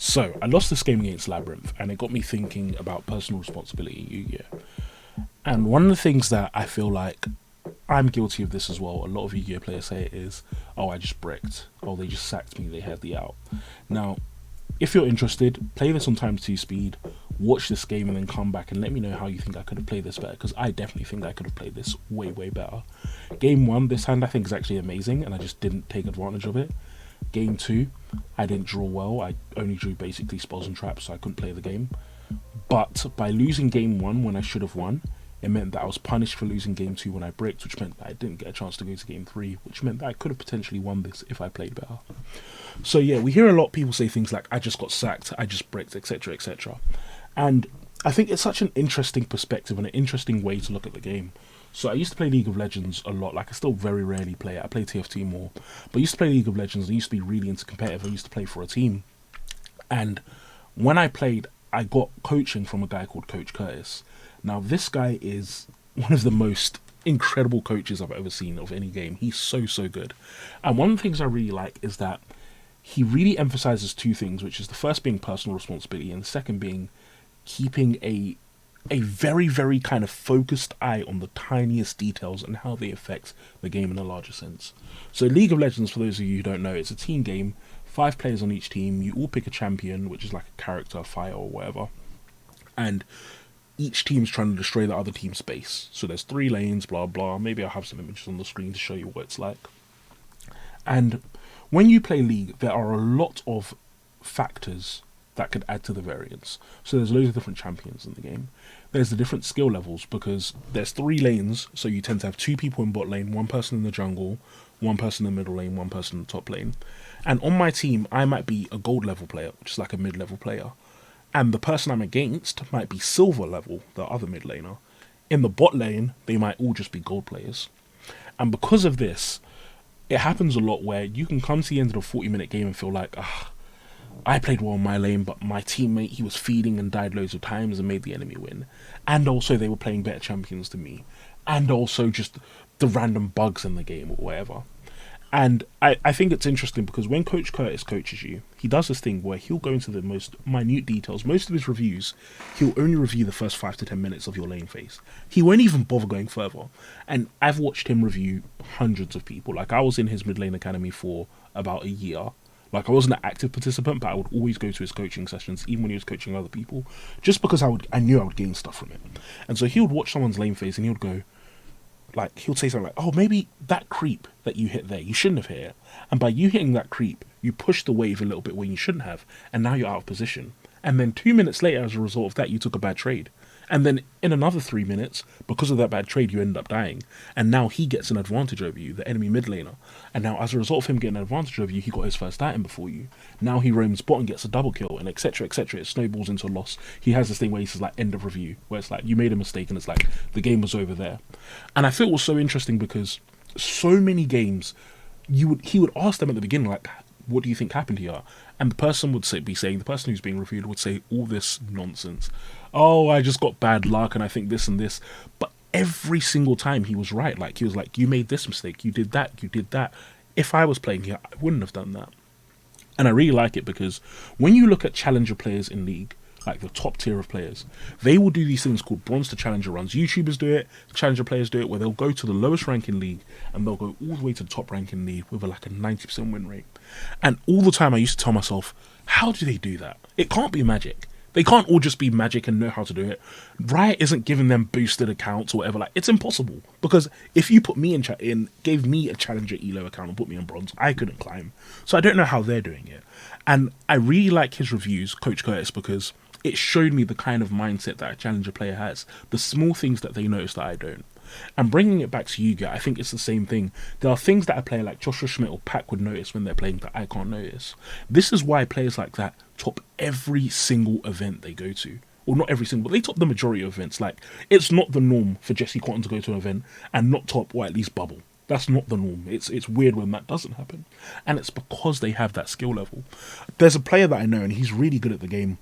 So I lost this game against Labyrinth, and it got me thinking about personal responsibility in Yu-Gi-Oh. And one of the things that I feel like I'm guilty of this as well. A lot of Yu-Gi-Oh players say it is, "Oh, I just bricked. Oh, they just sacked me. They had the out." Now, if you're interested, play this on times 2 speed. Watch this game and then come back and let me know how you think I could have played this better. Because I definitely think I could have played this way, way better. Game 1, this hand I think is actually amazing, and I just didn't take advantage of it. Game 2, I didn't draw well. I only drew basically spells and traps, so I couldn't play the game. But by losing game 1 when I should have won, it meant that I was punished for losing game 2 when I bricked, which meant that I didn't get a chance to go to game 3, which meant that I could have potentially won this if I played better. So yeah, we hear a lot of people say things like, "I just got sacked, I just bricked," etc., etc. And I think it's such an interesting perspective and an interesting way to look at the game. So I used to play League of Legends a lot. Like, I still very rarely play it. I play TFT more. But I used to play League of Legends. I used to be really into competitive. I used to play for a team. And when I played, I got coaching from a guy called Coach Curtis. Now, this guy is one of the most incredible coaches I've ever seen of any game. He's so, so good. And one of the things I really like is that he really emphasizes 2 things, which is the first being personal responsibility and the second being keeping a very, very kind of focused eye on the tiniest details and how they affect the game in a larger sense. So League of Legends, for those of you who don't know, it's a team game, 5 players on each team. You all pick a champion, which is like a character, a fighter or whatever. And each team's trying to destroy the other team's base. So there's 3 lanes, blah, blah. Maybe I'll have some images on the screen to show you what it's like. And when you play League, there are a lot of factors that could add to the variance. So there's loads of different champions in the game. There's the different skill levels, because there's 3 lanes, so you tend to have 2 people in bot lane, 1 person in the jungle, 1 person in the middle lane, 1 person in the top lane. And on my team, I might be a gold level player, which is like a mid-level player. And the person I'm against might be silver level, the other mid laner. In the bot lane, they might all just be gold players. And because of this, it happens a lot where you can come to the end of a 40-minute game and feel like, I played well in my lane, but my teammate, he was feeding and died loads of times and made the enemy win. And also they were playing better champions than me. And also just the random bugs in the game or whatever. And I think it's interesting because when Coach Curtis coaches you, he does this thing where he'll go into the most minute details. Most of his reviews, he'll only review the first 5 to 10 minutes of your lane phase. He won't even bother going further. And I've watched him review hundreds of people. Like, I was in his mid lane academy for about a year. Like, I wasn't an active participant, but I would always go to his coaching sessions, even when he was coaching other people, just because I knew I would gain stuff from it. And so he would watch someone's lane phase and he would go, like, he'll say something like, "Oh, maybe that creep that you hit there, you shouldn't have hit it. And by you hitting that creep, you pushed the wave a little bit when you shouldn't have, and now you're out of position. And then 2 minutes later, as a result of that, you took a bad trade. And then in another 3 minutes, because of that bad trade, you ended up dying. And now he gets an advantage over you, the enemy mid laner. And now as a result of him getting an advantage over you, he got his first item before you. Now he roams bot and gets a double kill, and etc, etc. It snowballs into a loss. He has this thing where he says, like, end of review, where it's like, you made a mistake, and it's like, the game was over there." And I feel it was so interesting because so many games, he would ask them at the beginning, like, "What do you think happened here?" And the person would be saying, the person who's being reviewed would say all this nonsense. "Oh, I just got bad luck and I think this and this." But every single time he was right. Like, he was like, "You made this mistake, you did that, you did that. If I was playing here, I wouldn't have done that." And I really like it because when you look at challenger players in League, like the top tier of players, they will do these things called bronze to challenger runs. YouTubers do it, challenger players do it, where they'll go to the lowest rank in League and they'll go all the way to the top rank in League with like a 90% win rate. And all the time I used to tell myself, how do they do that? It can't be magic. They can't all just be magic and know how to do it. Riot isn't giving them boosted accounts or whatever. Like, it's impossible. Because if you put me gave me a challenger elo account and put me on bronze, I couldn't climb. So I don't know how they're doing it. And I really like his reviews, Coach Curtis, because it showed me the kind of mindset that a challenger player has. The small things that they notice that I don't. And bringing it back to Yu-Gi-Oh, I think it's the same thing. There are things that a player like Joshua Schmidt or Pac would notice when they're playing that I can't notice. This is why players like that top every single event they go to. Or not every single, but they top the majority of events. Like, it's not the norm for Jesse Cotton to go to an event and not top or at least bubble. That's not the norm. It's weird when that doesn't happen. And it's because they have that skill level. There's a player that I know and he's really good at the game.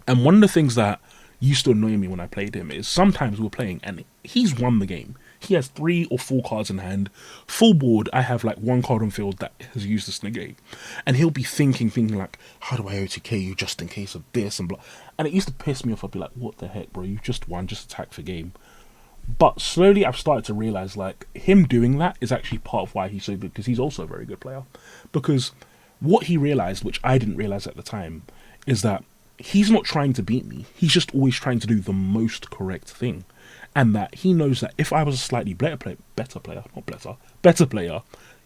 And one of the things that used to annoy me when I played him is sometimes we're playing and he's won the game. he has 3 or 4 cards in hand, full board. I have like 1 card on field that has used this negate, and he'll be thinking like, how do I OTK you just in case of this and blah. And it used to piss me off. I'd be like, what the heck, bro? You just won, just attack for game. But slowly I've started to realize like him doing that is actually part of why he's so good, because he's also a very good player. Because what he realized, which I didn't realize at the time, is that he's not trying to beat me. He's just always trying to do the most correct thing. And that he knows that if I was a slightly better player,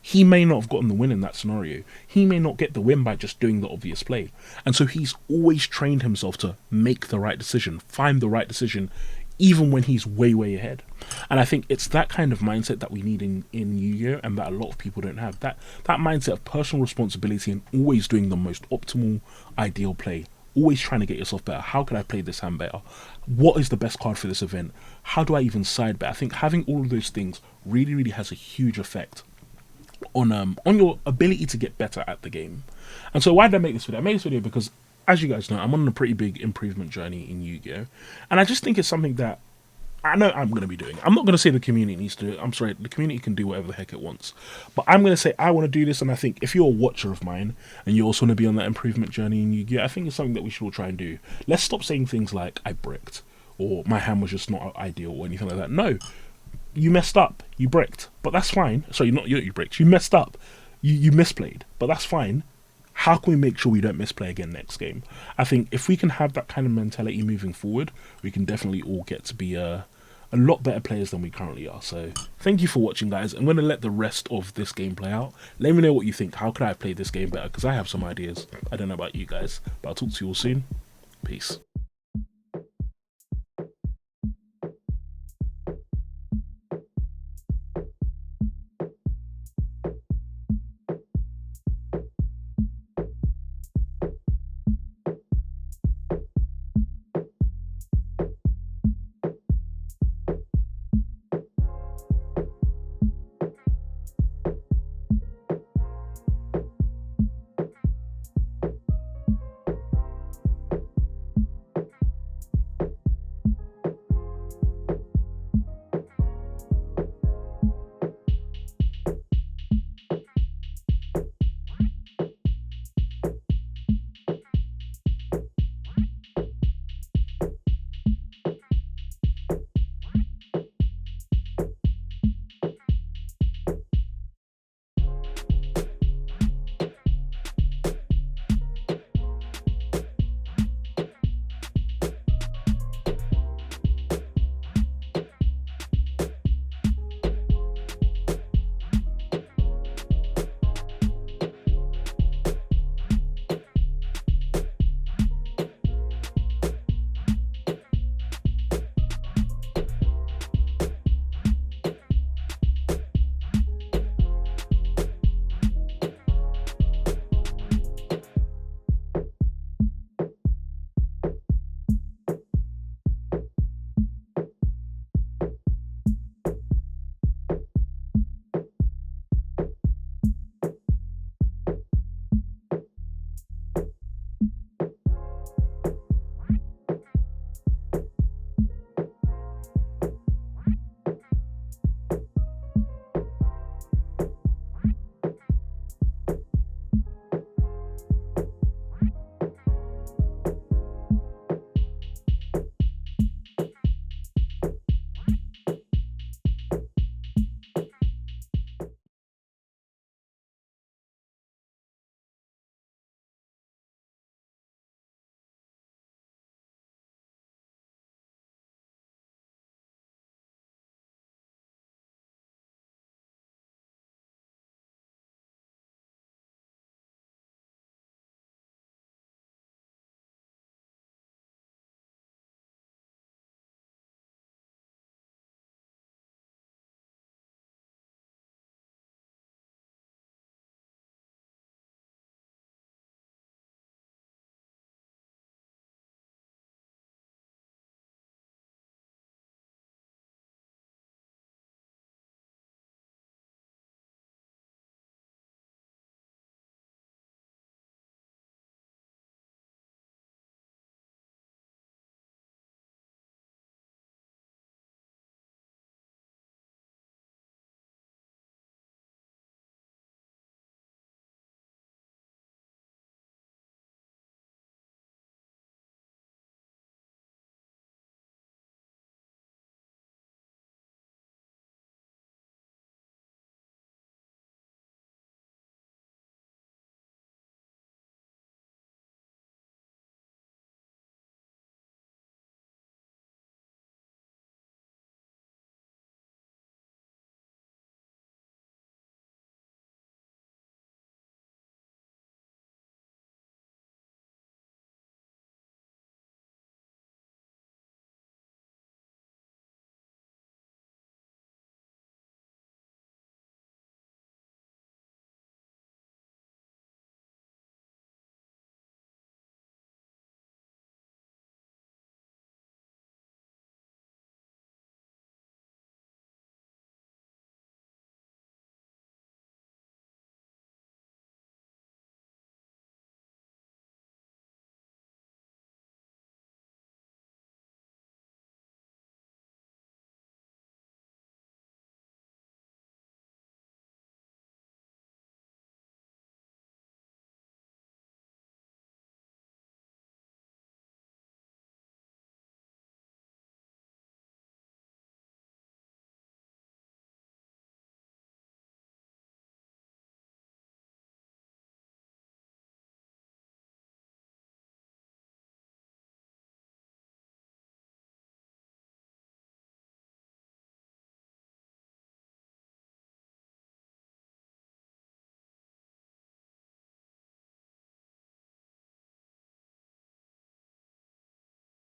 he may not have gotten the win in that scenario. He may not get the win by just doing the obvious play. And so he's always trained himself to make the right decision, find the right decision, even when he's way, way ahead. And I think it's that kind of mindset that we need in Yu-Gi-Oh! And that a lot of people don't have. That mindset of personal responsibility and always doing the most optimal, ideal play. Always trying to get yourself better. How can I play this hand better? What is the best card for this event? How do I even side bet? I think having all of those things really, really has a huge effect on your ability to get better at the game. And so why did I make this video? I made this video because, as you guys know, I'm on a pretty big improvement journey in Yu-Gi-Oh! And I just think it's something that I know I'm going to be doing. I'm not going to say the community needs to do it. I'm sorry, the community can do whatever the heck it wants. But I'm going to say I want to do this, and I think if you're a watcher of mine and you also want to be on that improvement journey in Yu-Gi-Oh!, I think it's something that we should all try and do. Let's stop saying things like, I bricked, or my hand was just not ideal, or anything like that. No, you messed up. You bricked. But that's fine. Sorry, not you bricked. You messed up. You misplayed. But that's fine. How can we make sure we don't misplay again next game? I think if we can have that kind of mentality moving forward, we can definitely all get to be a lot better players than we currently are. So thank you for watching, guys. I'm going to let the rest of this game play out. Let me know what you think. How could I have played this game better? Because I have some ideas. I don't know about you guys, but I'll talk to you all soon. Peace.